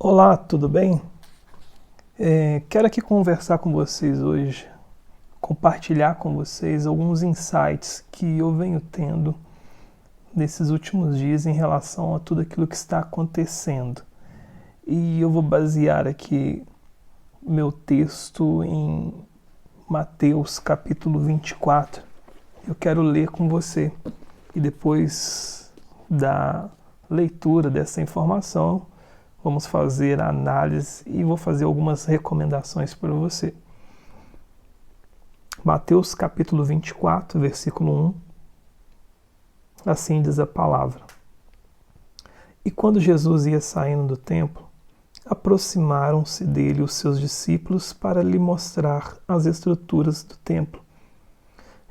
Olá, tudo bem? Quero aqui conversar com vocês hoje, compartilhar com vocês alguns insights que eu venho tendo nesses últimos dias em relação a tudo aquilo que está acontecendo. E eu vou basear aqui meu texto em Mateus capítulo 24. Eu quero ler com você e depois da leitura dessa informação vamos fazer a análise e vou fazer algumas recomendações para você. Mateus capítulo 24, versículo 1. Assim diz a palavra. E quando Jesus ia saindo do templo, aproximaram-se dele os seus discípulos para lhe mostrar as estruturas do templo.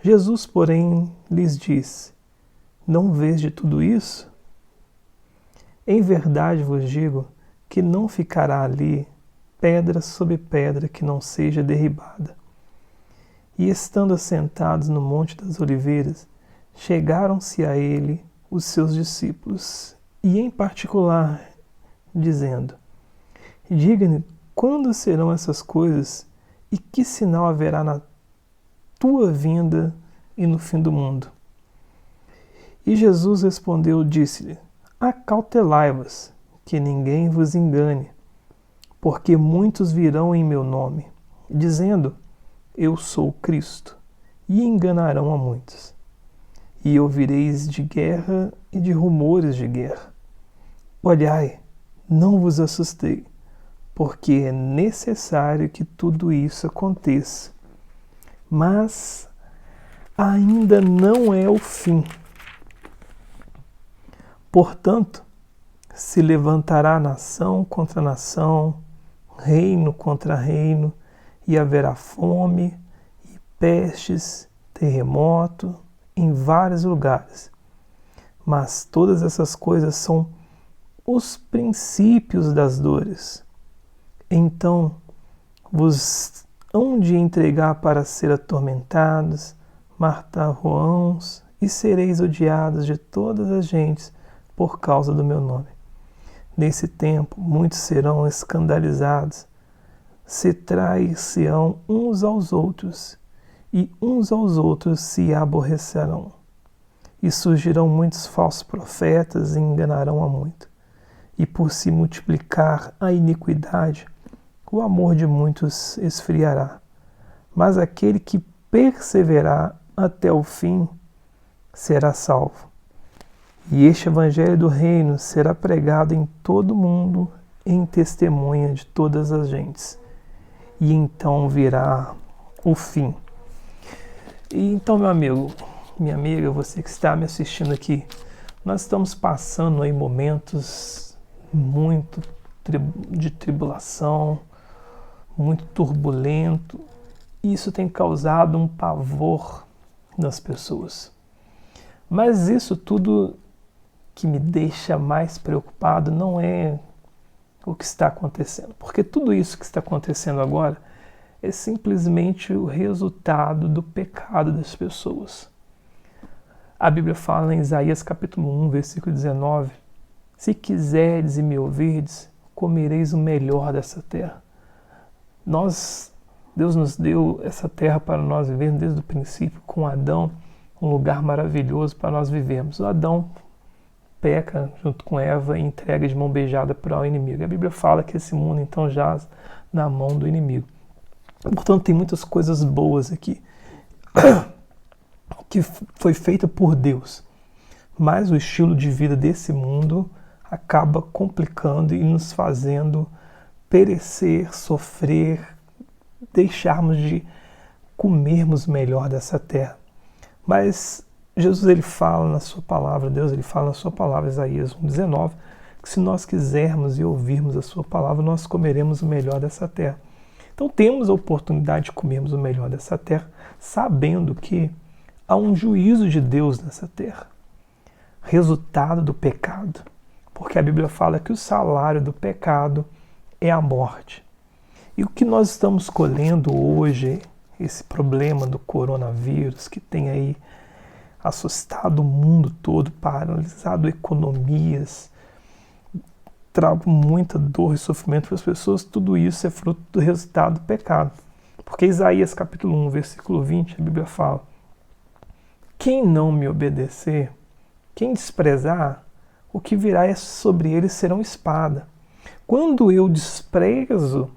Jesus, porém, lhes disse: Não vês de tudo isso? Em verdade vos digo que não ficará ali pedra sobre pedra que não seja derribada. E estando assentados no Monte das Oliveiras, chegaram-se a ele os seus discípulos, e em particular, dizendo: Diga-me, quando serão essas coisas, e que sinal haverá na tua vinda e no fim do mundo? E Jesus respondeu, disse-lhe: Acautelai-vos, que ninguém vos engane, porque muitos virão em meu nome, dizendo: Eu sou Cristo, e enganarão a muitos. E ouvireis de guerra e de rumores de guerra. Olhai, não vos assustei, porque é necessário que tudo isso aconteça. Mas ainda não é o fim. Portanto, se levantará nação contra nação, reino contra reino, e haverá fome, e pestes, terremoto, em vários lugares. Mas todas essas coisas são os princípios das dores. Então vos hão de entregar para ser atormentados, matar-vos-ão, e sereis odiados de todas as gentes por causa do meu nome. Nesse tempo, muitos serão escandalizados, se trair-se-ão uns aos outros, e uns aos outros se aborrecerão. E surgirão muitos falsos profetas e enganarão a muito. E por se multiplicar a iniquidade, o amor de muitos esfriará. Mas aquele que perseverar até o fim será salvo. E este evangelho do reino será pregado em todo o mundo em testemunha de todas as gentes. E então virá o fim. E então, meu amigo, minha amiga, você que está me assistindo aqui, nós estamos passando aí momentos muito de tribulação, muito turbulento. E isso tem causado um pavor nas pessoas. Mas isso tudo que me deixa mais preocupado não é o que está acontecendo, porque tudo isso que está acontecendo agora é simplesmente o resultado do pecado das pessoas. A Bíblia fala em Isaías capítulo 1, versículo 19: Se quiserdes e me ouvirdes, comereis o melhor dessa terra. Deus nos deu essa terra para nós vivermos desde o princípio, com Adão, um lugar maravilhoso para nós vivermos. O Adão peca junto com Eva e entrega de mão beijada para o inimigo. A Bíblia fala que esse mundo então jaz na mão do inimigo. Portanto, tem muitas coisas boas aqui que foi feita por Deus. Mas o estilo de vida desse mundo acaba complicando e nos fazendo perecer, sofrer, deixarmos de comermos melhor dessa terra. Mas Jesus ele fala na sua palavra, Deus ele fala na sua palavra, Isaías 1,19, que se nós quisermos e ouvirmos a sua palavra, nós comeremos o melhor dessa terra. Então temos a oportunidade de comermos o melhor dessa terra, sabendo que há um juízo de Deus nessa terra, resultado do pecado, porque a Bíblia fala que o salário do pecado é a morte. E o que nós estamos colhendo hoje, esse problema do coronavírus que tem aí assustado o mundo todo, paralisado economias, trago muita dor e sofrimento para as pessoas, tudo isso é fruto do resultado do pecado. Porque Isaías capítulo 1, versículo 20, a Bíblia fala: quem não me obedecer, quem desprezar, o que virá é sobre ele serão espada. Quando eu desprezo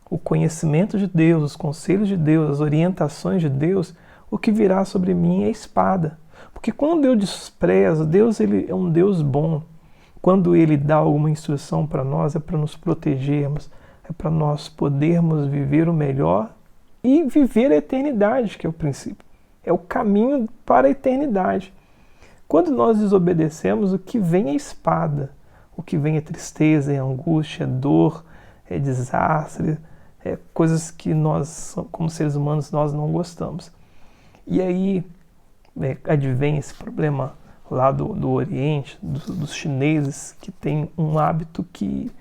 o conhecimento de Deus, os conselhos de Deus, as orientações de Deus, o que virá sobre mim é espada. Porque quando eu desprezo, Deus ele é um Deus bom. Quando Ele dá alguma instrução para nós, é para nos protegermos, é para nós podermos viver o melhor e viver a eternidade, que é o princípio. É o caminho para a eternidade. Quando nós desobedecemos, o que vem é espada. O que vem é tristeza, é angústia, é dor, é desastre, é coisas que nós, como seres humanos, nós não gostamos. E aí advém esse problema lá do Oriente, dos chineses, que tem um hábito que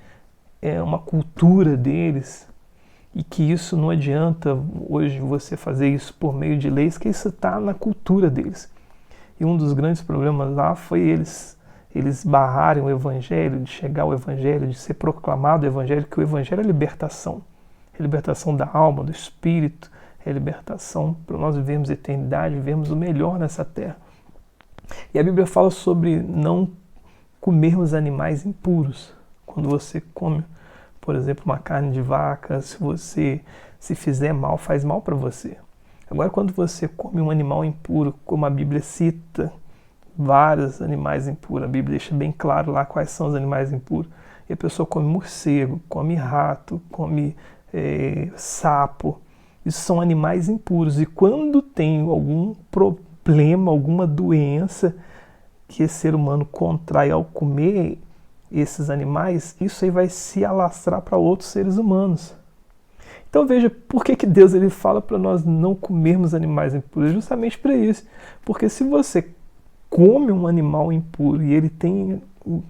é uma cultura deles, e que isso não adianta hoje você fazer isso por meio de leis, que isso está na cultura deles. E um dos grandes problemas lá foi eles barrarem o Evangelho, de chegar ao Evangelho, de ser proclamado o Evangelho, que o Evangelho é libertação. É libertação da alma, do espírito, é libertação para nós vivermos a eternidade, vivermos o melhor nessa terra. E a Bíblia fala sobre não comermos animais impuros. Quando você come, por exemplo, uma carne de vaca, se você se fizer mal, faz mal para você. Agora, quando você come um animal impuro, como a Bíblia cita vários animais impuros, a Bíblia deixa bem claro lá quais são os animais impuros, e a pessoa come morcego, come rato, come sapo, isso são animais impuros. E quando tem algum problema, alguma doença que esse ser humano contrai ao comer esses animais, isso aí vai se alastrar para outros seres humanos. Então veja, por que Deus ele fala para nós não comermos animais impuros? Justamente para isso. Porque se você come um animal impuro e ele tem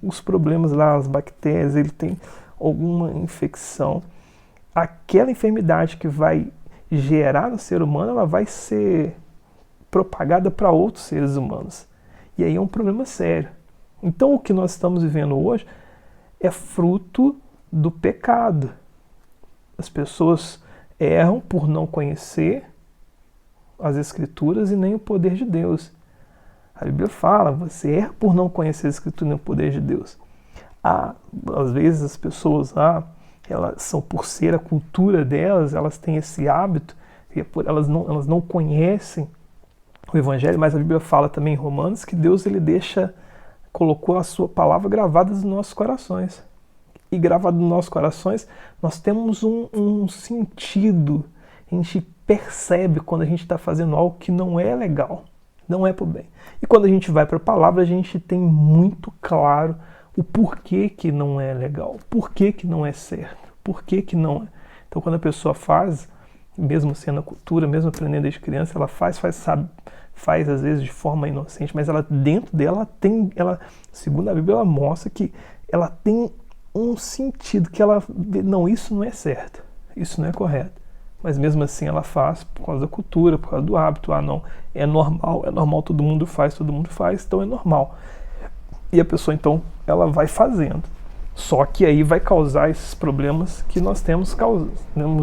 os problemas lá, as bactérias, ele tem alguma infecção, aquela enfermidade que vai gerar no ser humano, ela vai ser propagada para outros seres humanos. E aí é um problema sério. Então o que nós estamos vivendo hoje é fruto do pecado. As pessoas erram por não conhecer as Escrituras e nem o poder de Deus. A Bíblia fala, você erra por não conhecer as Escrituras e nem o poder de Deus. Às vezes as pessoas elas são, por ser a cultura delas, elas têm esse hábito, e elas não conhecem o Evangelho, mas a Bíblia fala também em Romanos que Deus ele colocou a sua palavra gravada nos nossos corações. E gravado nos nossos corações, nós temos um sentido. A gente percebe quando a gente está fazendo algo que não é legal, não é para o bem. E quando a gente vai para a palavra, a gente tem muito claro o porquê que não é legal, porquê que não é certo, porquê que não é. Então, quando a pessoa faz, mesmo sendo a cultura, mesmo aprendendo desde criança, ela faz às vezes de forma inocente, mas ela dentro dela segundo a Bíblia, ela mostra que ela tem um sentido que não, isso não é certo, isso não é correto. Mas mesmo assim ela faz por causa da cultura, por causa do hábito. Não, é normal, todo mundo faz, então é normal. E a pessoa então, ela vai fazendo. Só que aí vai causar esses problemas que nós temos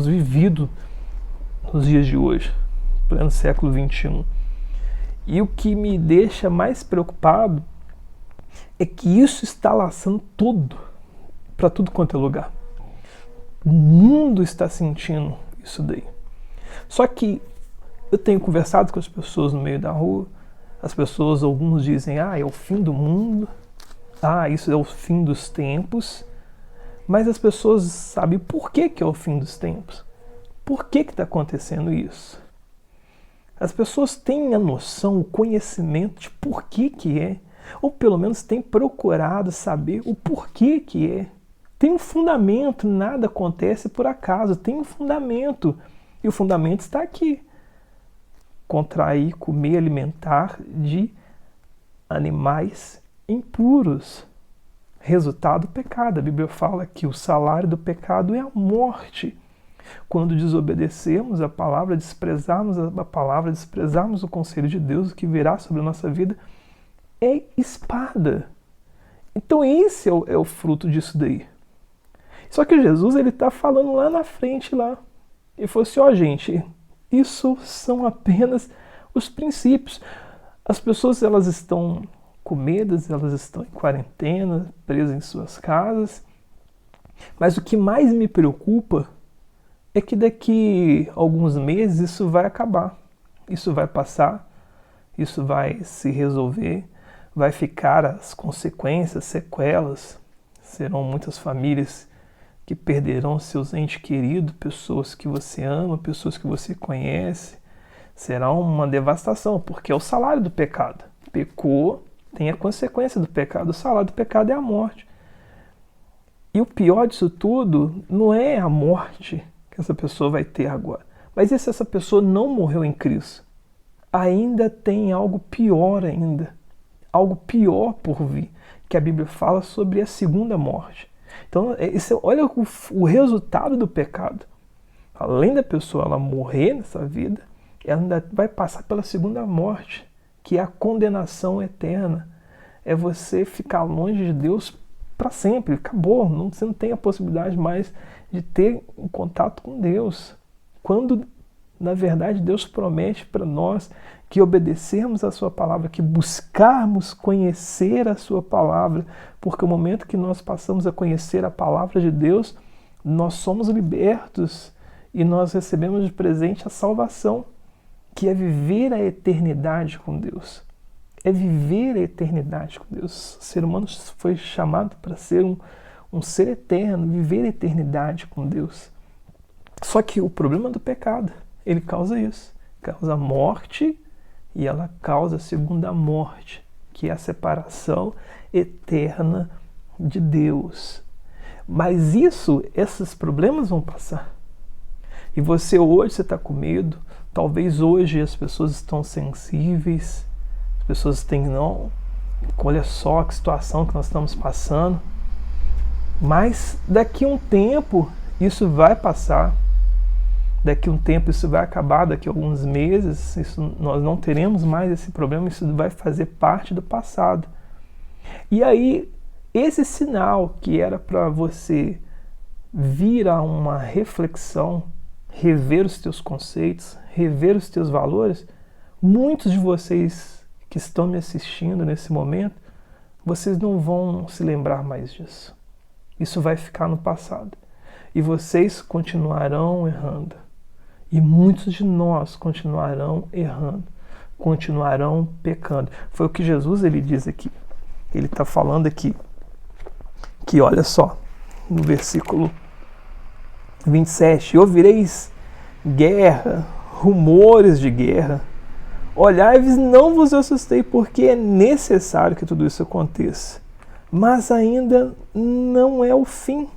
vivido nos dias de hoje, pleno século XXI. E o que me deixa mais preocupado é que isso está laçando para tudo quanto é lugar. O mundo está sentindo isso daí. Só que eu tenho conversado com as pessoas no meio da rua, alguns dizem, é o fim do mundo, isso é o fim dos tempos, mas as pessoas sabem por que é o fim dos tempos. Por que está acontecendo isso? As pessoas têm a noção, o conhecimento de por que é, ou pelo menos têm procurado saber o porquê que é. Tem um fundamento, nada acontece por acaso, tem um fundamento. E o fundamento está aqui. Contrair, comer, alimentar de animais impuros. Resultado do pecado. A Bíblia fala que o salário do pecado é a morte. Quando desobedecemos a palavra, desprezarmos a palavra, desprezarmos o conselho de Deus, o que virá sobre a nossa vida é espada. Então esse é o fruto disso daí. Só que Jesus, ele está falando lá na frente, lá. Ele falou assim, ó gente, isso são apenas os princípios. As pessoas, elas estão com medo, elas estão em quarentena, presas em suas casas. Mas o que mais me preocupa é que daqui a alguns meses isso vai acabar. Isso vai passar, isso vai se resolver, vai ficar as consequências, sequelas. Serão muitas famílias que perderão seus entes queridos, pessoas que você ama, pessoas que você conhece. Será uma devastação, porque é o salário do pecado. Pecou, tem a consequência do pecado. O salário do pecado é a morte. E o pior disso tudo não é a morte que essa pessoa vai ter agora. Mas e se essa pessoa não morreu em Cristo? Ainda tem algo pior ainda. Algo pior por vir. Que a Bíblia fala sobre a segunda morte. Então, olha o resultado do pecado. Além da pessoa ela morrer nessa vida, ela ainda vai passar pela segunda morte, que é a condenação eterna. É você ficar longe de Deus para sempre. Acabou. Você não tem a possibilidade mais de ter um contato com Deus. Quando, na verdade, Deus promete para nós que obedecermos a sua palavra, que buscarmos conhecer a sua palavra, porque o momento que nós passamos a conhecer a palavra de Deus, nós somos libertos e nós recebemos de presente a salvação, que é viver a eternidade com Deus. É viver a eternidade com Deus. O ser humano foi chamado para ser um ser eterno, viver a eternidade com Deus. Só que o problema do pecado, ele causa isso. Causa morte e ela causa a segunda morte, que é a separação eterna de Deus. Mas esses problemas vão passar. E você hoje está com medo, talvez hoje as pessoas estão sensíveis, as pessoas têm, não, olha só que situação que nós estamos passando. Mas daqui a um tempo isso vai passar. Daqui a um tempo isso vai acabar, daqui a alguns meses nós não teremos mais esse problema, isso vai fazer parte do passado. E aí, esse sinal que era para você vir a uma reflexão, rever os teus conceitos, rever os teus valores, muitos de vocês que estão me assistindo nesse momento, vocês não vão se lembrar mais disso. Isso vai ficar no passado. E vocês continuarão errando. E muitos de nós continuarão errando, continuarão pecando. Foi o que Jesus ele diz aqui. Ele está falando aqui, que olha só, no versículo 27, ouvireis guerra, rumores de guerra. Olhai-vos, não vos assustei, porque é necessário que tudo isso aconteça. Mas ainda não é o fim.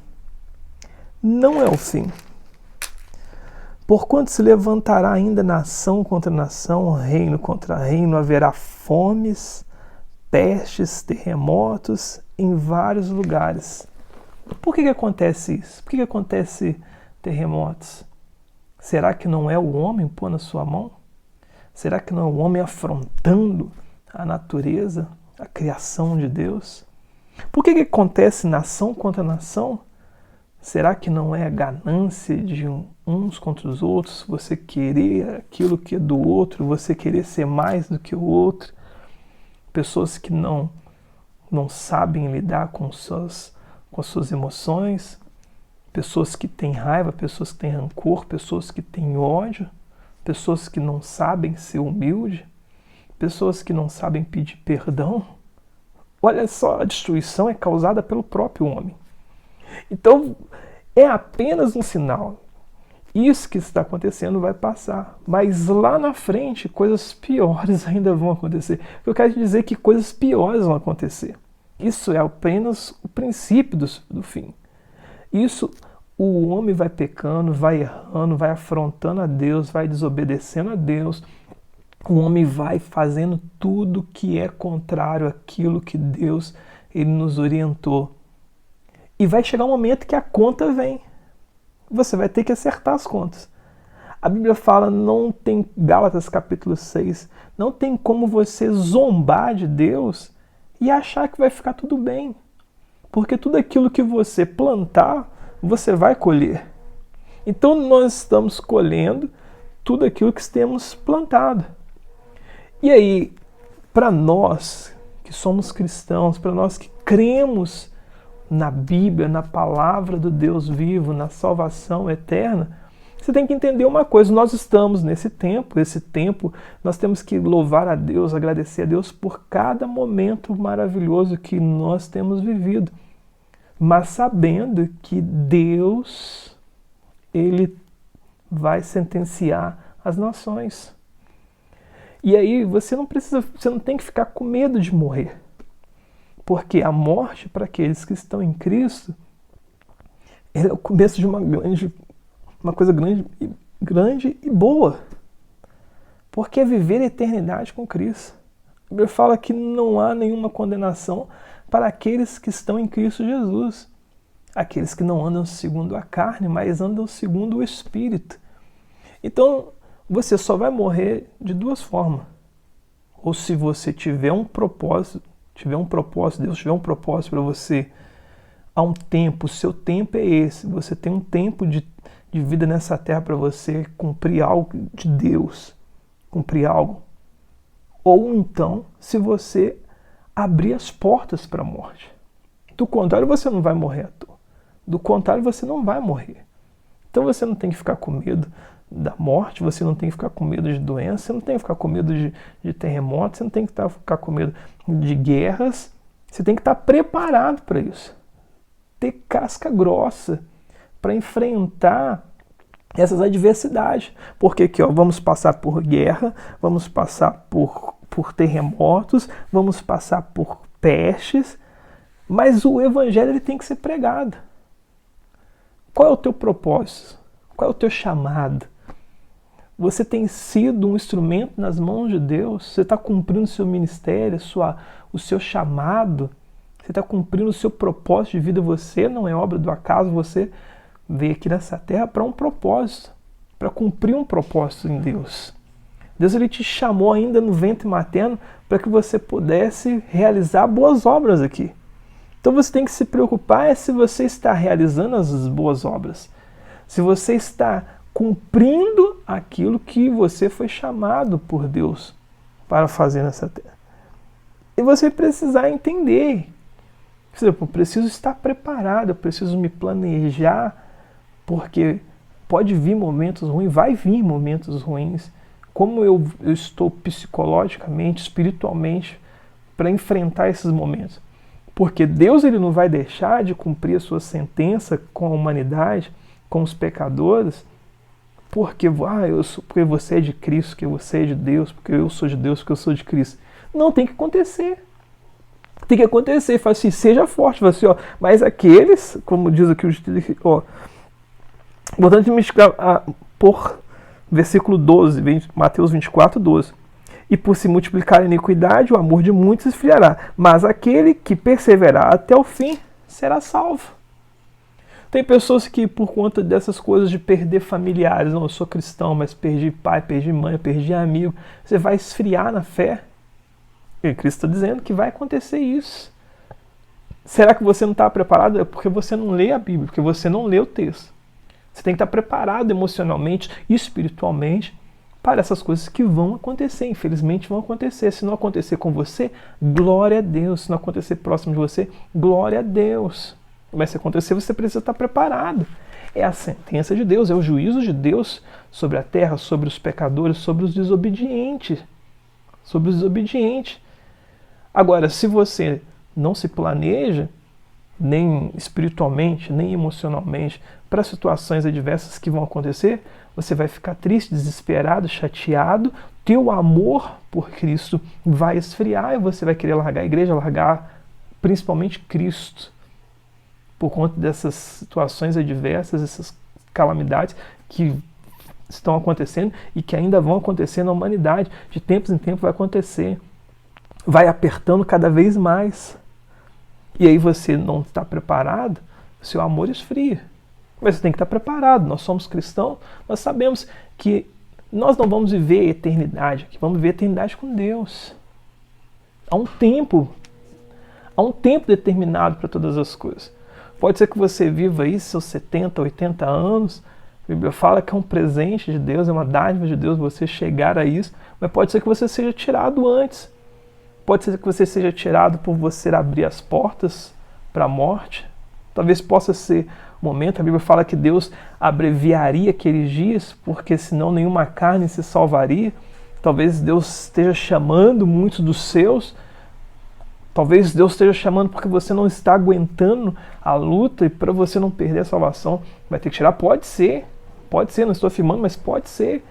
Não é o fim. Porquanto se levantará ainda nação contra nação, reino contra reino, haverá fomes, pestes, terremotos em vários lugares. Por que acontece isso? Por que acontece terremotos? Será que não é o homem pondo a sua mão? Será que não é o homem afrontando a natureza, a criação de Deus? Por que acontece nação contra nação? Será que não é a ganância de uns contra os outros? Você querer aquilo que é do outro, você querer ser mais do que o outro? Pessoas que não sabem lidar com as suas emoções, pessoas que têm raiva, pessoas que têm rancor, pessoas que têm ódio, pessoas que não sabem ser humilde, pessoas que não sabem pedir perdão. Olha só, a destruição é causada pelo próprio homem. Então, é apenas um sinal. Isso que está acontecendo vai passar. Mas lá na frente, coisas piores ainda vão acontecer. Eu quero dizer que coisas piores vão acontecer. Isso é apenas o princípio do fim. Isso, o homem vai pecando, vai errando, vai afrontando a Deus, vai desobedecendo a Deus. O homem vai fazendo tudo que é contrário àquilo que Deus ele nos orientou. E vai chegar um momento que a conta vem. Você vai ter que acertar as contas. A Bíblia fala, Gálatas capítulo 6, não tem como você zombar de Deus e achar que vai ficar tudo bem. Porque tudo aquilo que você plantar, você vai colher. Então nós estamos colhendo tudo aquilo que temos plantado. E aí, para nós que somos cristãos, para nós que cremos na Bíblia, na palavra do Deus vivo, na salvação eterna, você tem que entender uma coisa: nós estamos nesse tempo, nós temos que louvar a Deus, agradecer a Deus por cada momento maravilhoso que nós temos vivido, mas sabendo que Deus, Ele vai sentenciar as nações. E aí você não tem que ficar com medo de morrer, porque a morte para aqueles que estão em Cristo é o começo de uma coisa grande e boa, porque é viver a eternidade com Cristo. A Bíblia fala que não há nenhuma condenação para aqueles que estão em Cristo Jesus, aqueles que não andam segundo a carne, mas andam segundo o Espírito. Então, você só vai morrer de duas formas: ou se você tiver um propósito, Deus tiver um propósito para você, há um tempo, o seu tempo é esse, você tem um tempo de vida nessa terra para você cumprir algo de Deus, cumprir algo. Ou então, se você abrir as portas para a morte. Do contrário, você não vai morrer à toa. Do contrário, você não vai morrer. Então você não tem que ficar com medo da morte, você não tem que ficar com medo de doença, você não tem que ficar com medo de terremotos, você não tem que ficar com medo de guerras. Você tem que estar preparado para isso. Ter casca grossa para enfrentar essas adversidades. Porque aqui, vamos passar por guerra, vamos passar por terremotos, vamos passar por pestes, mas o evangelho ele tem que ser pregado. Qual é o teu propósito? Qual é o teu chamado? Você tem sido um instrumento nas mãos de Deus? Você está cumprindo o seu ministério, o seu chamado? Você está cumprindo o seu propósito de vida? Você não é obra do acaso, você veio aqui nessa terra para um propósito, para cumprir um propósito em Deus. Deus ele te chamou ainda no ventre materno para que você pudesse realizar boas obras aqui. Então você tem que se preocupar se você está realizando as boas obras, se você está cumprindo aquilo que você foi chamado por Deus para fazer nessa terra. E você precisar entender, eu preciso estar preparado, eu preciso me planejar, porque pode vir momentos ruins, vai vir momentos ruins. Como eu estou psicologicamente, espiritualmente, para enfrentar esses momentos? Porque Deus ele não vai deixar de cumprir a sua sentença com a humanidade, com os pecadores, porque você é de Cristo, porque você é de Deus, porque eu sou de Deus, porque eu sou de Cristo. Não, tem que acontecer. Tem que acontecer. Fala assim, seja forte. Fala assim, mas aqueles, como diz aqui o voltando por versículo 12, Mateus 24, 12. E por se multiplicar a iniquidade, o amor de muitos esfriará. Mas aquele que perseverar até o fim será salvo. Tem pessoas que, por conta dessas coisas de perder familiares, não, eu sou cristão, mas perdi pai, perdi mãe, perdi amigo, você vai esfriar na fé. E Cristo está dizendo que vai acontecer isso. Será que você não está preparado? É porque você não lê a Bíblia, porque você não lê o texto. Você tem que estar preparado emocionalmente e espiritualmente para essas coisas que vão acontecer. Infelizmente vão acontecer. Se não acontecer com você, glória a Deus. Se não acontecer próximo de você, glória a Deus. Mas se acontecer, você precisa estar preparado. É a sentença de Deus, é o juízo de Deus sobre a terra, sobre os pecadores, sobre os desobedientes. Sobre os desobedientes. Agora, se você não se planeja, nem espiritualmente, nem emocionalmente, para situações adversas que vão acontecer, você vai ficar triste, desesperado, chateado, teu amor por Cristo vai esfriar e você vai querer largar a igreja, largar principalmente Cristo, por conta dessas situações adversas, essas calamidades que estão acontecendo e que ainda vão acontecer na humanidade. De tempos em tempos vai acontecer. Vai apertando cada vez mais. E aí você não está preparado, seu amor esfria. Mas você tem que estar preparado. Nós somos cristãos, nós sabemos que nós não vamos viver a eternidade aqui, vamos viver a eternidade com Deus. Há um tempo Há um tempo determinado para todas as coisas. Pode ser que você viva aí seus 70, 80 anos. A Bíblia fala que é um presente de Deus, é uma dádiva de Deus você chegar a isso. Mas pode ser que você seja tirado antes. Pode ser que você seja tirado por você abrir as portas para a morte. Talvez possa ser o momento. A Bíblia fala que Deus abreviaria aqueles dias, porque senão nenhuma carne se salvaria. Talvez Deus esteja chamando muitos dos seus. Talvez Deus esteja chamando porque você não está aguentando a luta e para você não perder a salvação vai ter que tirar. Pode ser, não estou afirmando, mas pode ser.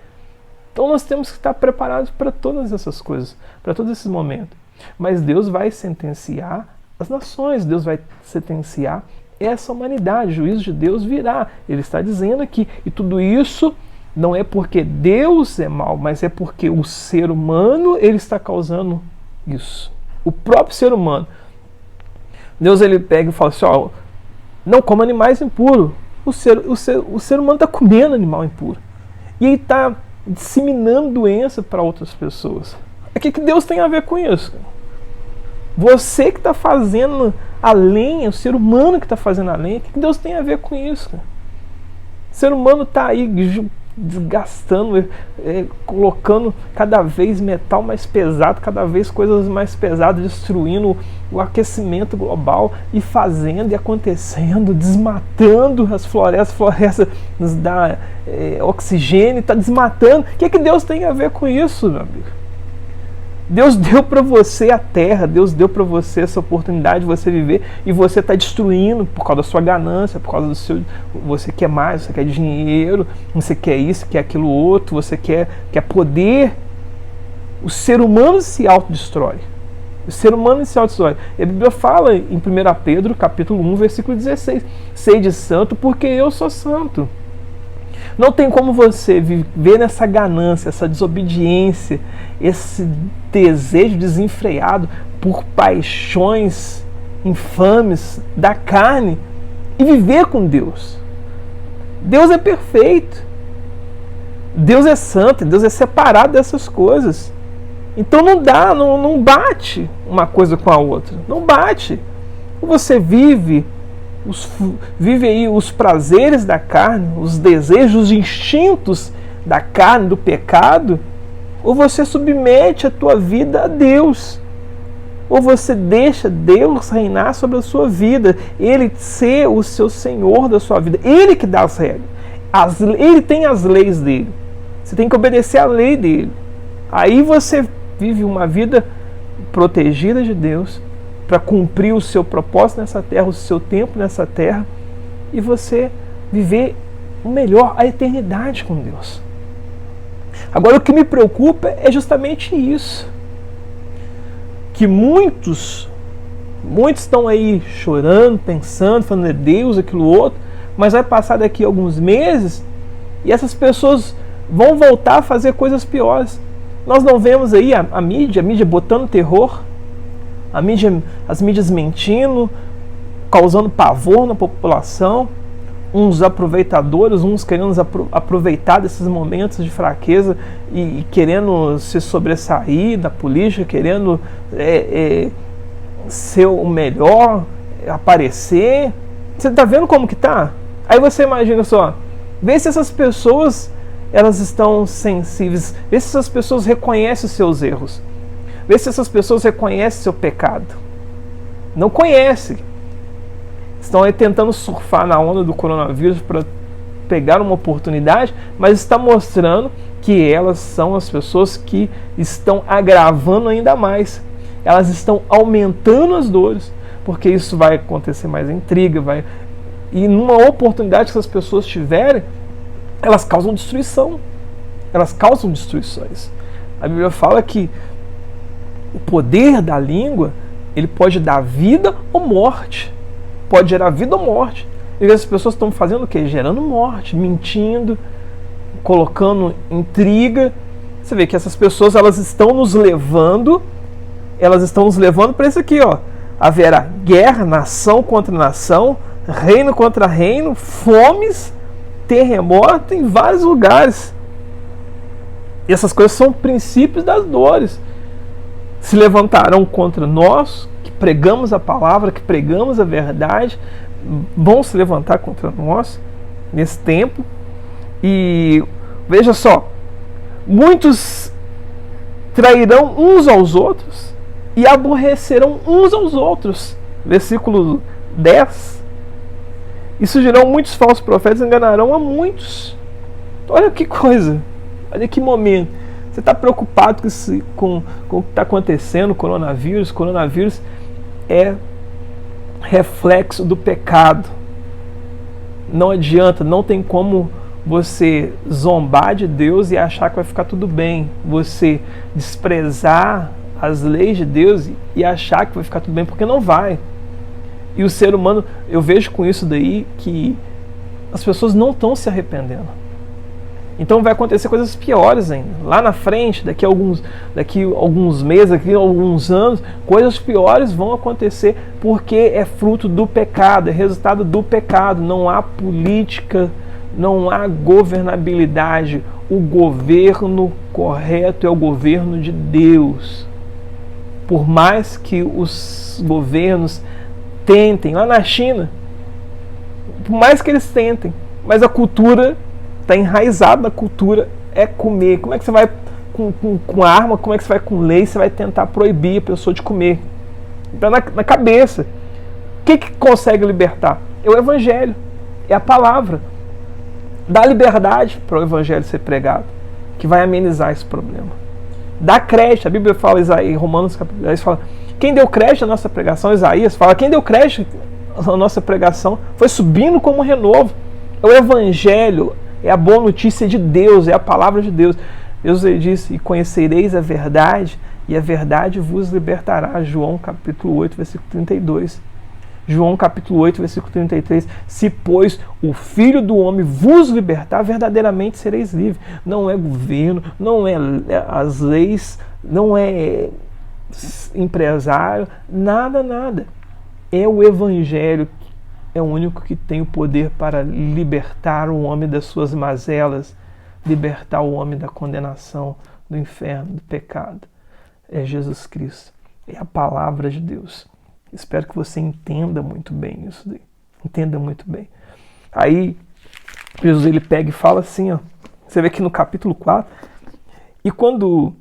Então nós temos que estar preparados para todas essas coisas, para todos esses momentos. Mas Deus vai sentenciar as nações, Deus vai sentenciar essa humanidade, o juízo de Deus virá. Ele está dizendo aqui, e tudo isso não é porque Deus é mau, mas é porque o ser humano ele está causando isso. O próprio ser humano. Deus ele pega e fala assim, ó, não coma animais impuros. O ser humano está comendo animal impuro. E ele está disseminando doença para outras pessoas. O que Deus tem a ver com isso? Você que está fazendo a lenha, o ser humano que está fazendo a lenha, o que Deus tem a ver com isso? O ser humano está aí desgastando, colocando cada vez metal mais pesado, cada vez coisas mais pesadas, destruindo o aquecimento global e fazendo e acontecendo, desmatando as florestas nos dá oxigênio, está desmatando. O que Deus tem a ver com isso, meu amigo? Deus deu para você a terra, Deus deu para você essa oportunidade de você viver e você está destruindo por causa da sua ganância, por causa do seu... Você quer mais, você quer dinheiro, você quer isso, quer aquilo outro, você quer poder. O ser humano se autodestrói. O ser humano se autodestrói. E a Bíblia fala em 1 Pedro, capítulo 1, versículo 16, sede santo porque eu sou santo. Não tem como você viver nessa ganância, essa desobediência, esse desejo desenfreado por paixões infames da carne e viver com Deus. Deus é perfeito. Deus é santo, Deus é separado dessas coisas. Então não dá, não bate uma coisa com a outra. Não bate. Você vive aí os prazeres da carne, os desejos, os instintos da carne, do pecado, ou você submete a tua vida a Deus, ou você deixa Deus reinar sobre a sua vida, Ele ser o seu Senhor da sua vida, Ele que dá as regras, Ele tem as leis dele, você tem que obedecer à lei dele. Aí você vive uma vida protegida de Deus, para cumprir o seu propósito nessa terra, o seu tempo nessa terra, e você viver o melhor, a eternidade com Deus. Agora o que me preocupa é justamente isso, que muitos estão aí chorando, pensando, falando de Deus, aquilo outro, mas vai passar daqui alguns meses e essas pessoas vão voltar a fazer coisas piores. Nós não vemos aí a mídia botando terror, as mídias mentindo, causando pavor na população, uns aproveitadores, uns querendo aproveitar desses momentos de fraqueza e querendo se sobressair da política, querendo ser o melhor, aparecer. Você está vendo como que tá? Aí você imagina só, vê se essas pessoas elas estão sensíveis, vê se essas pessoas reconhecem os seus erros. Vê se essas pessoas reconhecem seu pecado. Não conhecem. Estão aí tentando surfar na onda do coronavírus para pegar uma oportunidade, mas está mostrando que elas são as pessoas que estão agravando ainda mais. Elas estão aumentando as dores, porque isso vai acontecer mais intriga, e numa oportunidade que essas pessoas tiverem, elas causam destruição. Elas causam destruições. A Bíblia fala que o poder da língua, ele pode dar vida ou morte. Pode gerar vida ou morte. E as pessoas estão fazendo o quê? Gerando morte, mentindo, colocando intriga. Você vê que essas pessoas elas estão nos levando para isso aqui, ó. Haverá guerra, nação contra nação, reino contra reino, fomes, terremoto em vários lugares. E essas coisas são princípios das dores. se levantarão contra nós, que pregamos a palavra, que pregamos a verdade, vão se levantar contra nós nesse tempo. E veja só, muitos trairão uns aos outros e aborrecerão uns aos outros. Versículo 10. E surgirão muitos falsos profetas e enganarão a muitos. Olha que coisa, olha que momento. Você está preocupado com o que está acontecendo, coronavírus? Coronavírus é reflexo do pecado. Não adianta, não tem como você zombar de Deus e achar que vai ficar tudo bem. Você desprezar as leis de Deus e achar que vai ficar tudo bem, porque não vai. E o ser humano, eu vejo com isso daí que as pessoas não estão se arrependendo. Então vai acontecer coisas piores ainda. Lá na frente, daqui a alguns meses, daqui a alguns anos, coisas piores vão acontecer porque é fruto do pecado, é resultado do pecado. Não há política, não há governabilidade. O governo correto é o governo de Deus. Por mais que os governos tentem, lá na China, por mais que eles tentem, mas a cultura está enraizada, a cultura é comer. Como é que você vai com arma, como é que você vai com lei, você vai tentar proibir a pessoa de comer? Está na cabeça. O que consegue libertar? É o Evangelho, é a palavra. Dá liberdade para o Evangelho ser pregado, que vai amenizar esse problema. Dá crédito, a Bíblia fala, em Romanos capítulo 10, fala, quem deu crédito à nossa pregação? Isaías fala, quem deu crédito à nossa pregação foi subindo como um renovo. É o Evangelho, é a boa notícia de Deus, é a palavra de Deus. Deus disse, e conhecereis a verdade, e a verdade vos libertará. João capítulo 8, versículo 32. João capítulo 8, versículo 33. Se, pois, o Filho do Homem vos libertar, verdadeiramente sereis livres. Não é governo, não é as leis, não é empresário, nada. É o Evangelho, é o único que tem o poder para libertar o homem das suas mazelas, libertar o homem da condenação, do inferno, do pecado. É Jesus Cristo, é a palavra de Deus. Espero que você entenda muito bem isso daí. Entenda muito bem. Aí, Jesus ele pega e fala assim, ó. Você vê aqui no capítulo 4. E quando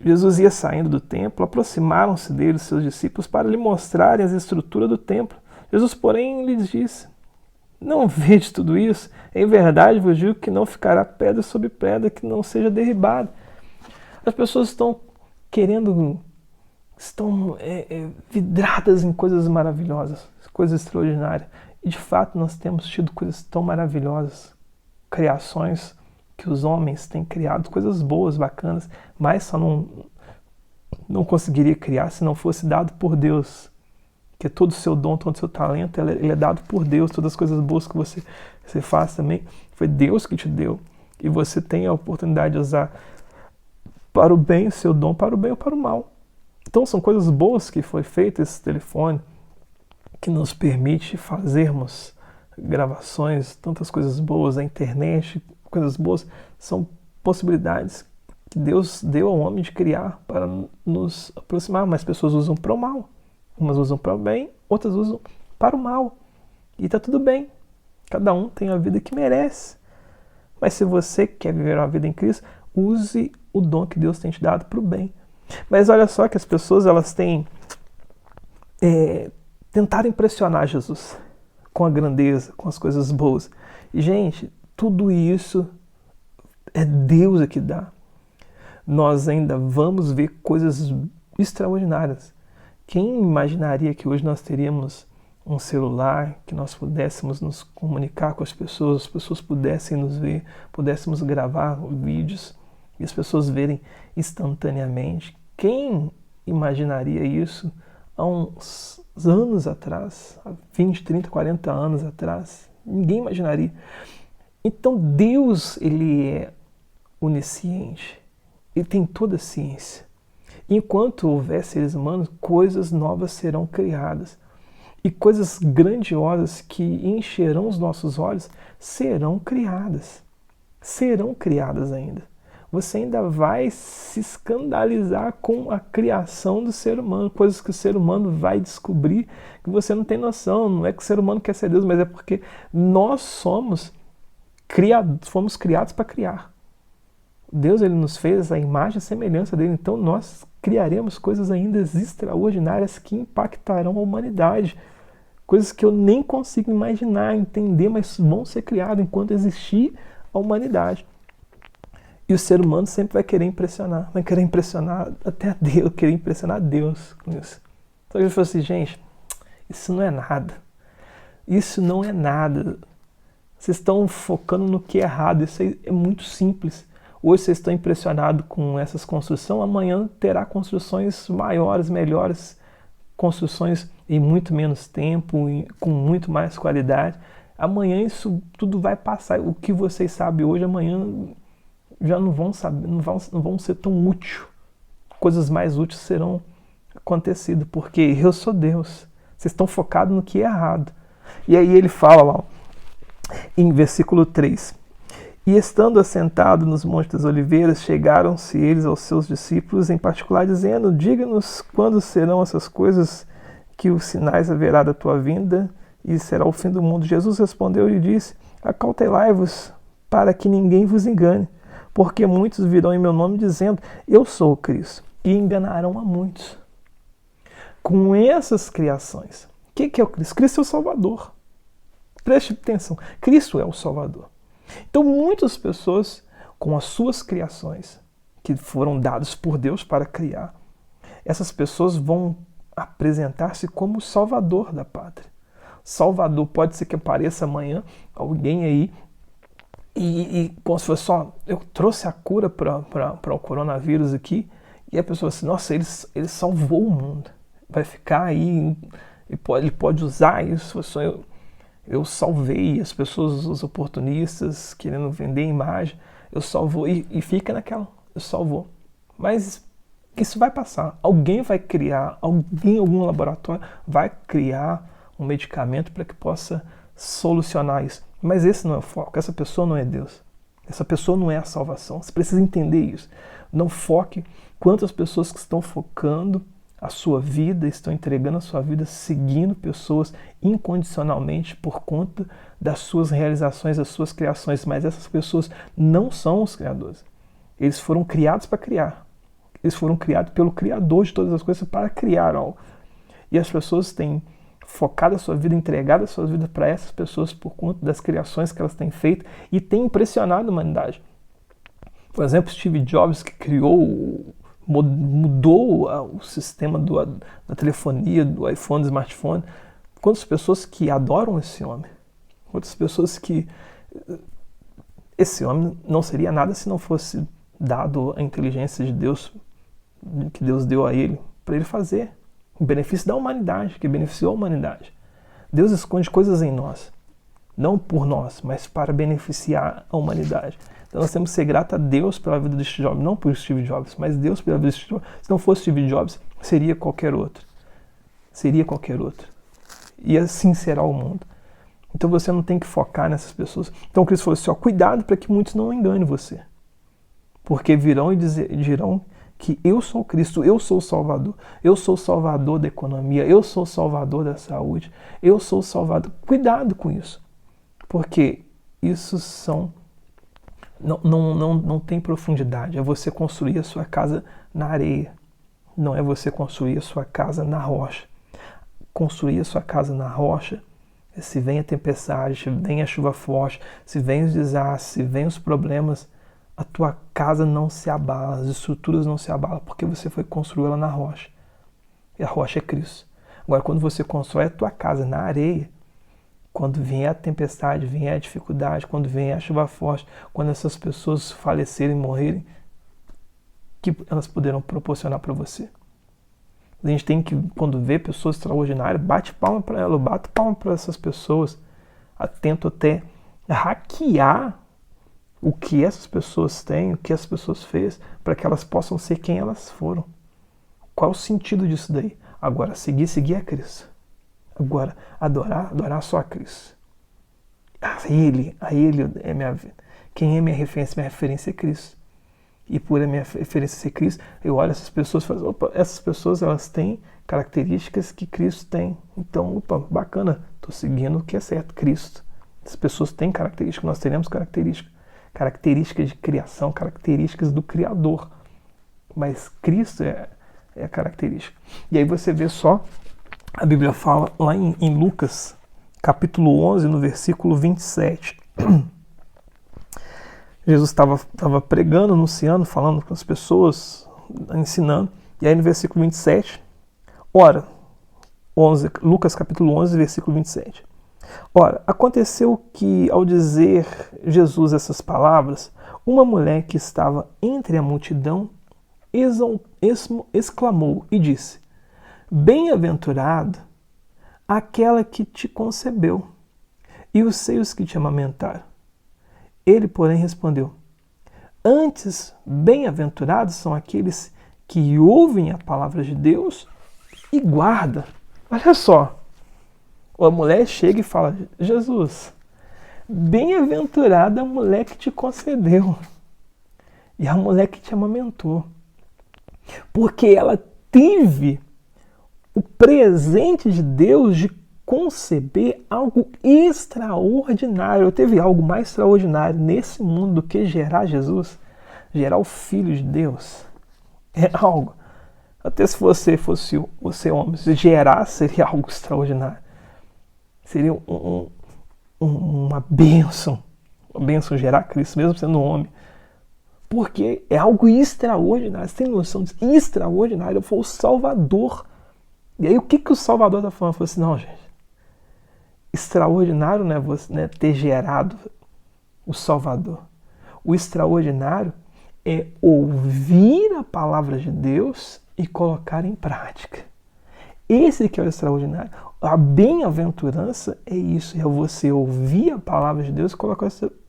Jesus ia saindo do templo, aproximaram-se dele os seus discípulos para lhe mostrarem as estruturas do templo. Jesus, porém, lhes disse, não vede tudo isso? Em verdade vos digo que não ficará pedra sobre pedra que não seja derribada. As pessoas estão vidradas em coisas maravilhosas, coisas extraordinárias. E de fato nós temos tido coisas tão maravilhosas, criações que os homens têm criado, coisas boas, bacanas, mas só não conseguiria criar se não fosse dado por Deus. Que todo o seu dom, todo o seu talento, ele é dado por Deus. Todas as coisas boas que você faz também, foi Deus que te deu. E você tem a oportunidade de usar para o bem o seu dom, para o bem ou para o mal. Então são coisas boas que foi feito esse telefone, que nos permite fazermos gravações, tantas coisas boas, a internet, coisas boas, são possibilidades que Deus deu ao homem de criar para nos aproximar, mas pessoas usam para o mal. Umas usam para o bem, outras usam para o mal. E está tudo bem. Cada um tem a vida que merece. Mas se você quer viver uma vida em Cristo, use o dom que Deus tem te dado para o bem. Mas olha só que as pessoas elas têm tentado impressionar Jesus com a grandeza, com as coisas boas. E, gente, tudo isso é Deus que dá. Nós ainda vamos ver coisas extraordinárias. Quem imaginaria que hoje nós teríamos um celular, que nós pudéssemos nos comunicar com as pessoas pudessem nos ver, pudéssemos gravar vídeos e as pessoas verem instantaneamente? Quem imaginaria isso há uns anos atrás, há 20, 30, 40 anos atrás? Ninguém imaginaria. Então Deus, ele é onisciente, ele tem toda a ciência. Enquanto houver seres humanos, coisas novas serão criadas. E coisas grandiosas que encherão os nossos olhos serão criadas. Serão criadas ainda. você ainda vai se escandalizar com a criação do ser humano, coisas que o ser humano vai descobrir que você não tem noção. Não é que o ser humano quer ser Deus, mas é porque nós fomos criados para criar. Deus, ele nos fez a imagem e semelhança dele, então nós criaremos coisas ainda extraordinárias que impactarão a humanidade. Coisas que eu nem consigo imaginar, entender, mas vão ser criadas enquanto existir a humanidade. E o ser humano sempre vai querer impressionar até a Deus, querer impressionar a Deus com isso. Então ele falou assim, gente, isso não é nada. Isso não é nada. Vocês estão focando no que é errado, isso aí é muito simples. Hoje vocês estão impressionados com essas construções, amanhã terá construções maiores, melhores, construções em muito menos tempo, com muito mais qualidade. Amanhã isso tudo vai passar. O que vocês sabem hoje, amanhã já não vão saber, não vão ser tão úteis. Coisas mais úteis serão acontecidas, porque eu sou Deus. Vocês estão focados no que é errado. E aí ele fala lá, em versículo 3. E estando assentado nos Montes das Oliveiras, chegaram-se eles aos seus discípulos, em particular, dizendo, diga-nos quando serão essas coisas, que os sinais haverá da tua vinda, e será o fim do mundo. Jesus respondeu e disse, acautelai-vos, para que ninguém vos engane, porque muitos virão em meu nome dizendo, eu sou o Cristo, e enganarão a muitos. Com essas criações, o que é o Cristo? Cristo é o Salvador. Preste atenção, Cristo é o Salvador. Então muitas pessoas, com as suas criações, que foram dadas por Deus para criar, essas pessoas vão apresentar-se como o Salvador da pátria. Salvador, pode ser que apareça amanhã alguém aí e como se fosse só, eu trouxe a cura para o coronavírus aqui, e a pessoa assim, nossa, ele salvou o mundo. Vai ficar aí, ele pode usar isso, eu salvei as pessoas, os oportunistas, querendo vender imagem, eu salvou, e fica naquela, eu salvou. Mas isso vai passar. Alguém vai criar, algum laboratório vai criar um medicamento para que possa solucionar isso. Mas esse não é o foco, essa pessoa não é Deus. Essa pessoa não é a salvação. Você precisa entender isso. Não foque quantas pessoas que estão focando a sua vida, estão entregando a sua vida, seguindo pessoas incondicionalmente por conta das suas realizações, das suas criações. Mas essas pessoas não são os criadores. Eles foram criados para criar. Eles foram criados pelo Criador de todas as coisas para criar algo. E as pessoas têm focado a sua vida, entregado a sua vida para essas pessoas por conta das criações que elas têm feito e têm impressionado a humanidade. Por exemplo, Steve Jobs, que mudou o sistema da telefonia, do iPhone, do smartphone. Quantas pessoas que adoram esse homem? Quantas pessoas que... Esse homem não seria nada se não fosse dado a inteligência de Deus, que Deus deu a ele, para ele fazer. Em benefício da humanidade, que beneficiou a humanidade. Deus esconde coisas em nós. Não por nós, mas para beneficiar a humanidade. Então nós temos que ser gratos a Deus pela vida de Steve Jobs, não por Steve Jobs, mas Deus pela vida de Steve Jobs. Se não fosse Steve Jobs, seria qualquer outro. Seria qualquer outro. E assim será o mundo. Então você não tem que focar nessas pessoas. Então Cristo falou assim, ó, cuidado para que muitos não enganem você. Porque virão e dirão que eu sou Cristo, eu sou o Salvador. Eu sou o Salvador da economia, eu sou o Salvador da saúde, eu sou o Salvador. Cuidado com isso. Porque isso não tem profundidade. É você construir a sua casa na areia. Não é você construir a sua casa na rocha. Construir a sua casa na rocha, se vem a tempestade, se vem a chuva forte, se vem os desastres, se vem os problemas, a tua casa não se abala, as estruturas não se abalam, porque você foi construí-la na rocha. E a rocha é Cristo. Agora, quando você constrói a tua casa na areia, quando vier a tempestade, vier a dificuldade, quando vier a chuva forte, quando essas pessoas falecerem, morrerem, que elas poderão proporcionar para você? A gente tem que, quando vê pessoas extraordinárias, bate palma para elas, bate palma para essas pessoas, atento até hackear o que essas pessoas têm, o que as pessoas fez, para que elas possam ser quem elas foram. Qual é o sentido disso daí? Agora, seguir a Cristo. Agora, adorar só a Cristo. A Ele é minha vida. Quem é minha referência? Minha referência é Cristo. e por a minha referência ser Cristo, eu olho essas pessoas e falo, opa, essas pessoas elas têm características que Cristo tem. Então, opa, bacana, estou seguindo o que é certo, Cristo. As pessoas têm características, nós teremos características. Características de criação, características do Criador. Mas Cristo é a característica. E aí você vê só, a Bíblia fala lá em Lucas, capítulo 11, no versículo 27. Jesus estava pregando, anunciando, falando com as pessoas, ensinando. E aí no versículo 27, ora, Lucas capítulo 11, versículo 27. Ora, aconteceu que, ao dizer Jesus essas palavras, uma mulher que estava entre a multidão exclamou e disse: Bem-aventurado aquela que te concebeu e os seios que te amamentaram. Ele, porém, respondeu: Antes, bem-aventurados são aqueles que ouvem a palavra de Deus e guardam. Olha só, a mulher chega e fala: Jesus, bem-aventurada a mulher que te concedeu e a mulher que te amamentou, porque ela teve o presente de Deus de conceber algo extraordinário. Teve algo mais extraordinário nesse mundo do que gerar Jesus, gerar o Filho de Deus. É algo. Até se você fosse homem, se gerar seria algo extraordinário. Seria uma bênção. Uma bênção gerar Cristo, mesmo sendo homem. Porque é algo extraordinário. Você tem noção disso? Extraordinário. Foi o Salvador. E aí o que o Salvador está falando? Ele falou assim, não, gente. Extraordinário não é você, né, ter gerado o Salvador. O extraordinário é ouvir a palavra de Deus e colocar em prática. Esse que é o extraordinário. A bem-aventurança é isso, é você ouvir a palavra de Deus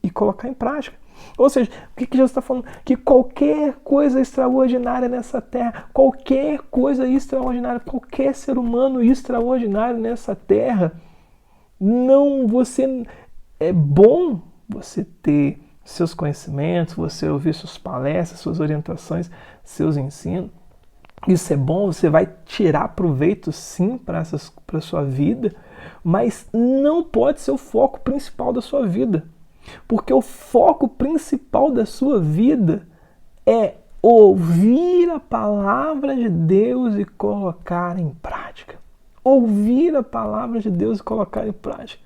e colocar em prática. Ou seja, o que Jesus está falando? Que qualquer coisa extraordinária nessa terra, qualquer coisa extraordinária, qualquer ser humano extraordinário nessa terra, é bom você ter seus conhecimentos, você ouvir suas palestras, suas orientações, seus ensinos. Isso é bom, você vai tirar proveito sim para a sua vida, mas não pode ser o foco principal da sua vida. Porque o foco principal da sua vida é ouvir a palavra de Deus e colocar em prática. Ouvir a palavra de Deus e colocar em prática.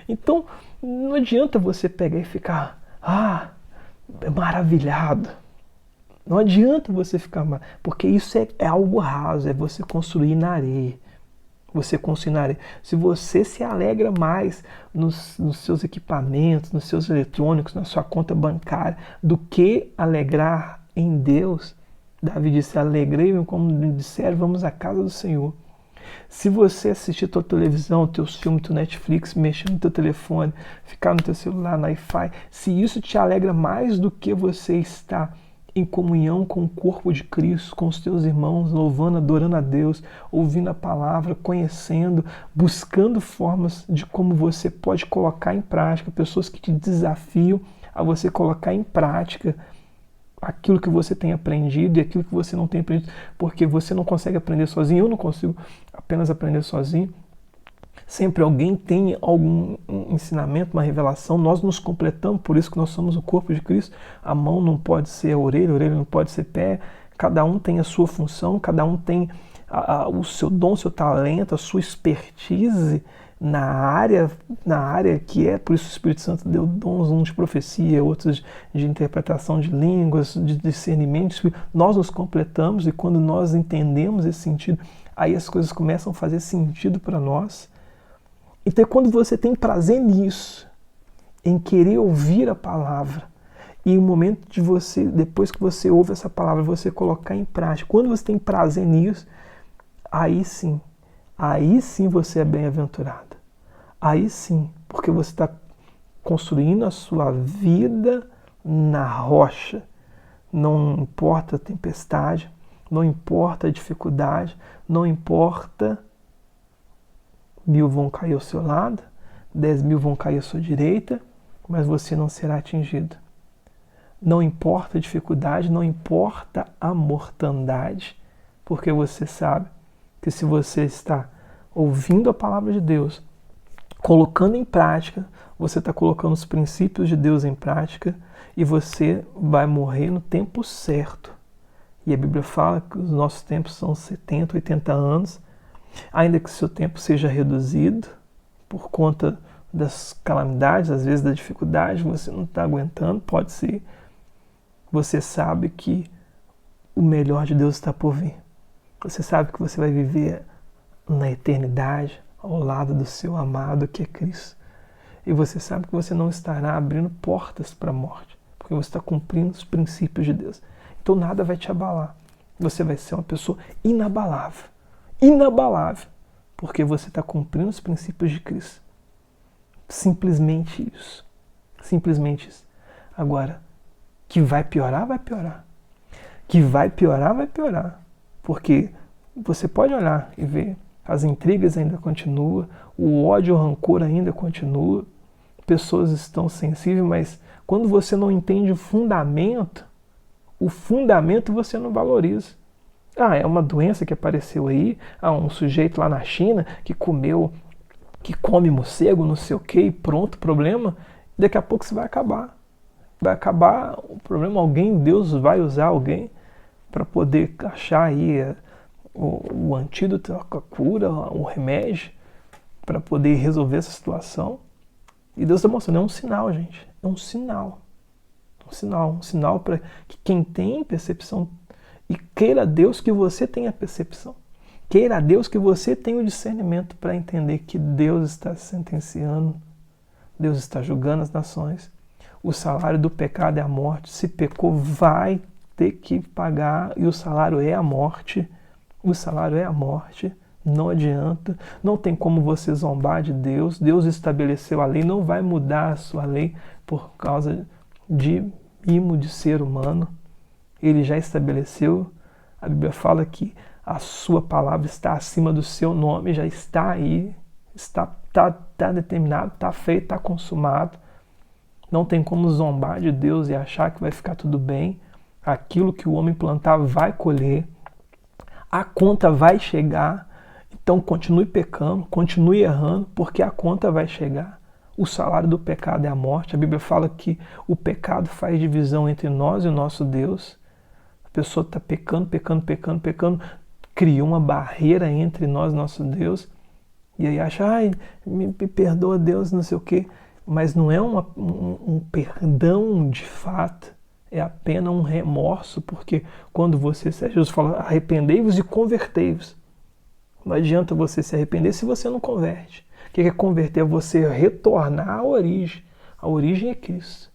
Então, não adianta você pegar e ficar maravilhado. Não adianta você ficar maravilhado, porque isso é algo raso, é você construir na areia. Você construir na areia. Se você se alegra mais nos seus equipamentos, nos seus eletrônicos, na sua conta bancária, do que alegrar em Deus, Davi disse, alegrei-me como me disseram, vamos à casa do Senhor. Se você assistir tua televisão, teus filmes, teu Netflix, mexer no teu telefone, ficar no teu celular, no Wi-Fi, se isso te alegra mais do que você estar em comunhão com o corpo de Cristo, com os teus irmãos, louvando, adorando a Deus, ouvindo a palavra, conhecendo, buscando formas de como você pode colocar em prática, pessoas que te desafiam a você colocar em prática aquilo que você tem aprendido e aquilo que você não tem aprendido, porque você não consegue aprender sozinho, eu não consigo apenas aprender sozinho. Sempre alguém tem algum ensinamento, uma revelação, nós nos completamos, por isso que nós somos o corpo de Cristo. A mão não pode ser a orelha não pode ser pé, cada um tem a sua função, cada um tem o seu dom, o seu talento, a sua expertise na área que é, por isso o Espírito Santo deu dons, uns de profecia, outros de interpretação de línguas, de discernimento. Nós nos completamos e quando nós entendemos esse sentido, aí as coisas começam a fazer sentido para nós. Então, quando você tem prazer nisso, em querer ouvir a palavra, e o momento de você, depois que você ouve essa palavra, você colocar em prática, quando você tem prazer nisso, aí sim você é bem-aventurado. Aí sim, porque você está construindo a sua vida na rocha. Não importa a tempestade, não importa a dificuldade, não importa 1000 vão cair ao seu lado, 10.000 vão cair à sua direita, mas você não será atingido. Não importa a dificuldade, não importa a mortandade, porque você sabe que se você está ouvindo a palavra de Deus, colocando em prática, você está colocando os princípios de Deus em prática e você vai morrer no tempo certo. E a Bíblia fala que os nossos tempos são 70, 80 anos, ainda que seu tempo seja reduzido por conta das calamidades, às vezes da dificuldade, você não está aguentando, pode ser. Você sabe que o melhor de Deus está por vir. Você sabe que você vai viver na eternidade ao lado do seu amado que é Cristo. E você sabe que você não estará abrindo portas para a morte, porque você está cumprindo os princípios de Deus. Então nada vai te abalar. Você vai ser uma pessoa inabalável. Inabalável. Porque você está cumprindo os princípios de Cristo. Simplesmente isso. Simplesmente isso. Agora, que vai piorar, vai piorar. Que vai piorar, vai piorar. Porque você pode olhar e ver, as intrigas ainda continuam, o ódio, o rancor ainda continua, pessoas estão sensíveis, mas quando você não entende o fundamento você não valoriza. Ah, é uma doença que apareceu aí, um sujeito lá na China que come morcego, não sei o que, e pronto, problema, daqui a pouco isso vai acabar. Vai acabar o problema, Deus vai usar alguém para poder achar aí o antídoto, a cura, o remédio, para poder resolver essa situação. E Deus está mostrando, é um sinal, gente, é um sinal. Um sinal para que quem tem percepção, e queira Deus que você tenha percepção, queira Deus que você tenha o discernimento para entender que Deus está sentenciando, Deus está julgando as nações. O salário do pecado é a morte. Se pecou, vai ter que pagar, e o salário é a morte. O salário é a morte. Não adianta, não tem como você zombar de Deus. Deus estabeleceu a lei, não vai mudar a sua lei por causa de mimo de ser humano. Ele já estabeleceu. A Bíblia fala que a sua palavra está acima do seu nome, já está aí, está determinado, está feito, está consumado. Não tem como zombar de Deus e achar que vai ficar tudo bem. Aquilo que o homem plantar vai colher. A conta vai chegar. Então continue pecando, continue errando, porque a conta vai chegar. O salário do pecado é a morte. A Bíblia fala que o pecado faz divisão entre nós e o nosso Deus. A pessoa está pecando, cria uma barreira entre nós e nosso Deus. E aí acha, me perdoa Deus, não sei o quê. Mas não é um perdão de fato, é apenas um remorso, porque quando Jesus fala, arrependei-vos e convertei-vos. Não adianta você se arrepender se você não converte. O que é converter? É você retornar à origem. A origem é Cristo,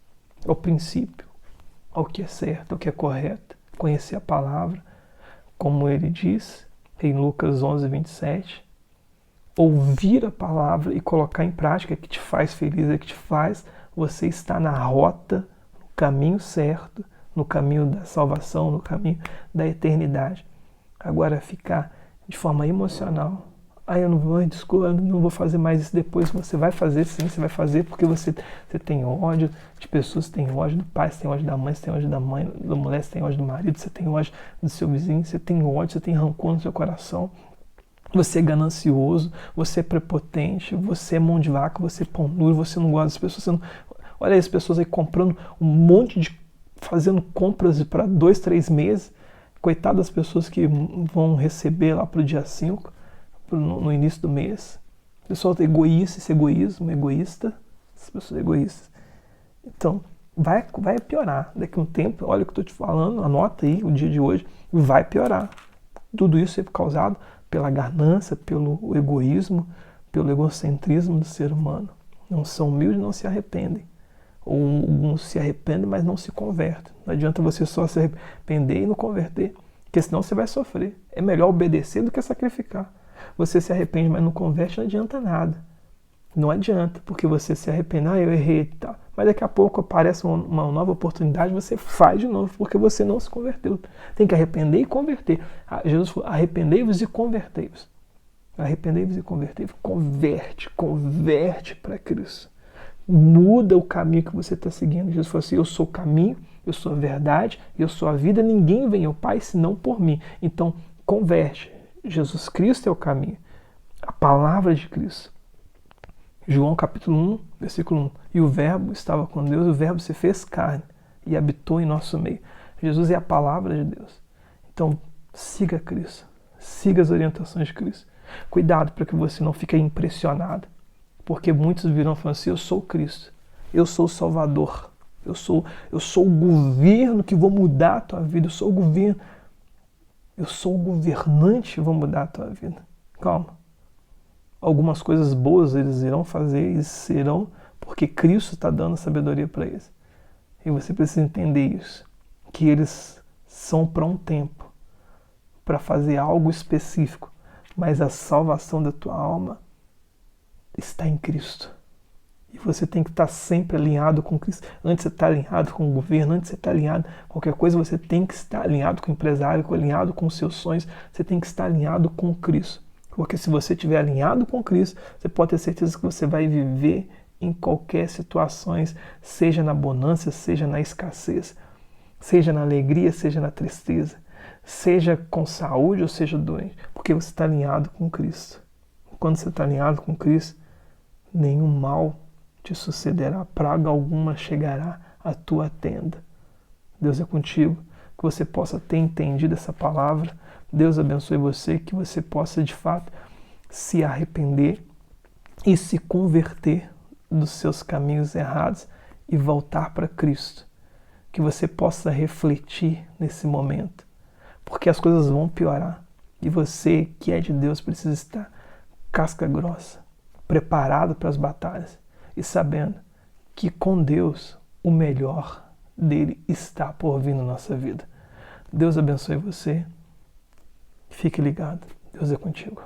ao princípio, ao que é certo, ao que é correto. Conhecer a palavra, como ele diz em Lucas 11, 27. Ouvir a palavra e colocar em prática é que te faz feliz, é que te faz você estar na rota, no caminho certo, no caminho da salvação, no caminho da eternidade. Agora ficar de forma emocional, eu não vou, desculpa, eu não vou fazer mais isso depois. Você vai fazer sim, você vai fazer porque você tem ódio de pessoas, você tem ódio do pai, você tem ódio da mãe, você tem ódio da mãe, da mulher, você tem ódio do marido, você tem ódio do seu vizinho, você tem ódio, você tem rancor no seu coração. Você é ganancioso, você é prepotente, você é mão de vaca, você é pão duro, você não gosta das pessoas. Você não... Olha as pessoas aí comprando fazendo compras para 2, 3 meses. Coitadas das pessoas que vão receber lá para o dia 5, no início do mês. O pessoal é egoísta, esse egoísta, as pessoas egoístas. Então, vai piorar. Daqui a um tempo, olha o que eu estou te falando, anota aí o dia de hoje, vai piorar. Tudo isso é causado pela ganância, pelo egoísmo, pelo egocentrismo do ser humano. Não são humildes, não se arrependem. Ou alguns se arrependem, mas não se convertem. Não adianta você só se arrepender e não converter, porque senão você vai sofrer. É melhor obedecer do que sacrificar. Você se arrepende, mas não converte, não adianta nada. Não adianta, porque você se arrepende, eu errei e tal. Mas daqui a pouco aparece uma nova oportunidade, você faz de novo, porque você não se converteu. Tem que arrepender e converter. Jesus falou, arrependei-vos e convertei-vos. Arrependei-vos e convertei-vos. Converte para Cristo. Muda o caminho que você está seguindo. Jesus falou assim, eu sou o caminho, eu sou a verdade, eu sou a vida, ninguém vem ao Pai senão por mim. Então, converte. Jesus Cristo é o caminho, a palavra de Cristo. João capítulo 1, versículo 1. E o verbo estava com Deus, o verbo se fez carne e habitou em nosso meio. Jesus é a palavra de Deus. Então, siga Cristo, siga as orientações de Cristo. Cuidado para que você não fique impressionado, porque muitos virão falando assim, eu sou Cristo, eu sou o Salvador, eu sou o governo que vou mudar a tua vida, eu sou o governante que vou mudar a tua vida. Calma. Algumas coisas boas eles irão fazer e serão porque Cristo está dando sabedoria para eles. E você precisa entender isso, que eles são para um tempo, para fazer algo específico, mas a salvação da tua alma está em Cristo. E você tem que estar sempre alinhado com Cristo. Antes de você estar alinhado com o governo, antes de você estar alinhado com qualquer coisa, você tem que estar alinhado com o empresário, alinhado com os seus sonhos, você tem que estar alinhado com Cristo. Porque se você estiver alinhado com Cristo, você pode ter certeza que você vai viver em qualquer situação, seja na bonança, seja na escassez, seja na alegria, seja na tristeza, seja com saúde ou seja doente, porque você está alinhado com Cristo. Quando você está alinhado com Cristo, nenhum mal te sucederá, praga alguma chegará à tua tenda. Deus é contigo, que você possa ter entendido essa palavra. Deus abençoe você, que você possa de fato se arrepender e se converter dos seus caminhos errados e voltar para Cristo. Que você possa refletir nesse momento, porque as coisas vão piorar e você que é de Deus precisa estar casca grossa, preparado para as batalhas e sabendo que com Deus o melhor dele está por vir na nossa vida. Deus abençoe você. Fique ligado. Deus é contigo.